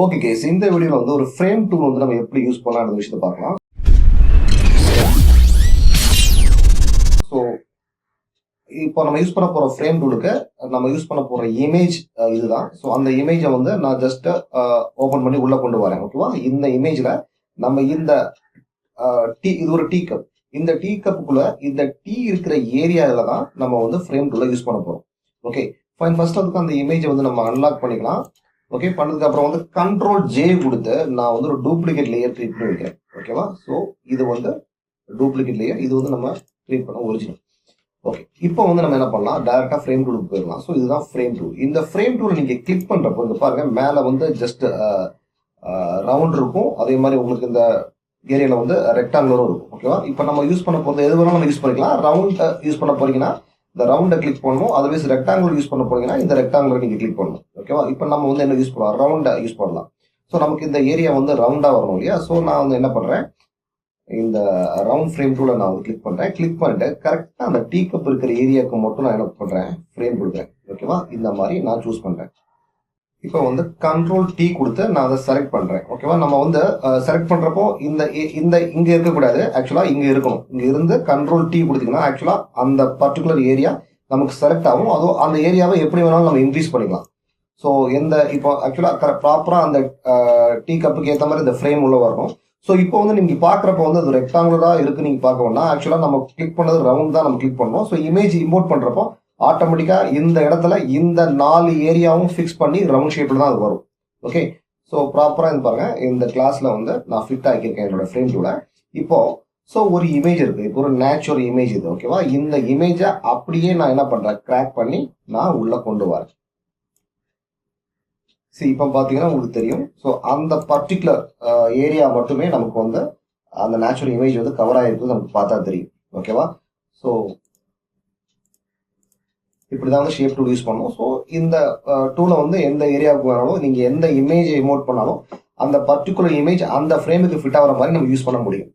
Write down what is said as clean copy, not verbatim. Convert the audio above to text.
Okay case, இந்த வீடியோல வந்து ஒரு ஃப்ரேம் டூல் வந்து நம்ம எப்படி யூஸ் பண்ணலாம்ன்ற விஷயத்தை பார்க்கலாம். ஸோ இப்போ நம்ம யூஸ் பண்ண போற ஃப்ரேம் டூலுக்கு நம்ம யூஸ் பண்ண போற இமேஜ் இதுதான். ஸோ அந்த இமேஜை வந்து நான் ஜஸ்ட் ஓபன் பண்ணி உள்ள கொண்டு வரேன். ஓகேவா? இந்த இமேஜ்ல நம்ம இந்த டீ, இது ஒரு டீ கப். இந்த டீ கப்புக்குள்ள இந்த டீ இருக்கிற ஏரியாவில் தான் நம்ம வந்து ஃப்ரேம் டூலை யூஸ் பண்ண போறோம். Okay fine. ஃபர்ஸ்ட் அதுக்கு அந்த இமேஜை வந்து நம்ம அன்லாக் பண்ணிக்கலாம். ஓகே, பண்ணதுக்கு அப்புறம் வந்து கண்ட்ரோல் ஜே கொடுத்து நான் வந்து ஒரு டூப்ளிகேட் லேயர் கிரியேட் பண்ணி வைக்கிறேன். ஓகேவா? ஸோ இது வந்து டூப்ளிகேட் லேயர், இது வந்து நம்ம கிரியேட் பண்ண ஒரிஜினல். ஓகே, இப்போ வந்து நம்ம என்ன பண்ணலாம், டைரக்டா ஃப்ரேம் டூலுக்கு போயிடலாம். ஸோ இதுதான் ஃப்ரேம் டூல். இந்த ஃப்ரேம் டூல் நீங்க கிளிக் பண்றப்போ இங்க பாருங்க, மேல வந்து ஜஸ்ட் ரவுண்ட் இருக்கும். அதே மாதிரி உங்களுக்கு இந்த ஏரியால வந்து ரெக்டாங்குலரும் இருக்கும். ஓகேவா? இப்போ நம்ம யூஸ் பண்ண போகிறது எது வேணாலும் நம்ம யூஸ் பண்ணிக்கலாம். ரவுண்ட் யூஸ் பண்ண போறீங்கன்னா இந்த ரவுண்டை கிளிக் பண்ணணும். அதர்வைஸ் ரெக்டாங்குலர் யூஸ் பண்ண போறீங்கன்னா இந்த ரெக்டாங்குலர் நீங்க கிளிக் பண்ணணும். ஓகேவா? இப்போ நம்ம வந்து என்ன யூஸ் பண்ணலாம், ரவுண்டை யூஸ் பண்ணலாம். ஸோ நமக்கு இந்த ஏரியா வந்து ரவுண்டா வரணும் இல்லையா? ஸோ நான் வந்து என்ன பண்றேன், இந்த ரவுண்ட் ஃப்ரேம் டூலை நான் வந்து கிளிக் பண்றேன். கிளிக் பண்ணிட்டு கரெக்டா அந்த டீ கப் இருக்கிற ஏரியாவுக்கு மட்டும் நான் என்ன பண்றேன், ஃப்ரேம் கொடுக்குறேன். ஓகேவா? இந்த மாதிரி நான் சூஸ் பண்றேன். இப்போ வந்து கண்ட்ரோல் டி கொடுத்து நான் அதை செலக்ட் பண்றேன். ஓகேவா? நம்ம வந்து செலக்ட் பண்றப்போ இந்த இந்த இங்க இருக்கக்கூடாது, ஆக்சுவலா இங்க இருக்கணும். இங்க இருந்து கண்ட்ரோல் டி கொடுத்தீங்கன்னா ஆக்சுவலா அந்த பர்டிகுலர் ஏரியா நமக்கு செலக்ட் ஆகும். அதுவும் அந்த ஏரியாவை எப்படி வேணாலும் நம்ம இன்க்ரீஸ் பண்ணிக்கலாம். ஸோ எந்த இப்போ ஆக்சுவலா ப்ராப்பரா அந்த டீ கப்புக்கு ஏற்ற மாதிரி இந்த ஃப்ரேம் உள்ள வரணும். ஸோ இப்போ வந்து நீங்க பாக்குறப்ப வந்து அது ரெக்டாங்குலரா இருக்கு நீங்க பார்க்க வேணா, ஆக்சுவலா நம்ம கிளிக் பண்ணது ரவுண்ட் தான் நம்ம கிளிக் பண்ணணும். ஸோ இமேஜ் இம்போர்ட் பண்றப்போ ஆட்டோமேட்டிக்கா இந்த இடத்துல இந்த 4 ஏரியாவும் ஃபிக்ஸ் பண்ணி ரவுண்ட் ஷேப்ல தான் அது வரும். ஓகே, ஸோ ப்ராப்பரா இது பாருங்க, இந்த கிளாஸ்ல வந்து நான் ஃபிட் ஆக்கியிருக்கேன் என்னோட ஃப்ரேம் டூல. இப்போ ஸோ ஒரு இமேஜ் இருக்கு, இப்போ ஒரு நேச்சுரல் இமேஜ் இது. ஓகேவா? இந்த இமேஜை அப்படியே நான் என்ன பண்றேன், கிராக் பண்ணி நான் உள்ள கொண்டு வரேன். சரி, இப்போ பாத்தீங்கன்னா உங்களுக்கு தெரியும். ஸோ அந்த பர்டிகுலர் ஏரியா மட்டுமே நமக்கு வந்து அந்த நேச்சுரல் இமேஜ் வந்து கவர் ஆகிருக்கு, நமக்கு பார்த்தா தெரியும். ஓகேவா? ஸோ இப்படிதான் வந்து ஷேப் டூல் யூஸ் பண்ணுவோம். ஸோ இந்த டூலை வந்து எந்த ஏரியாவுக்கு வேணாலும் நீங்க எந்த இமேஜை இமோட் பண்ணாலும் அந்த பர்டிகுலர் இமேஜ் அந்த ஃப்ரேமுக்கு ஃபிட் ஆகிற மாதிரி நம்ம யூஸ் பண்ண முடியும்.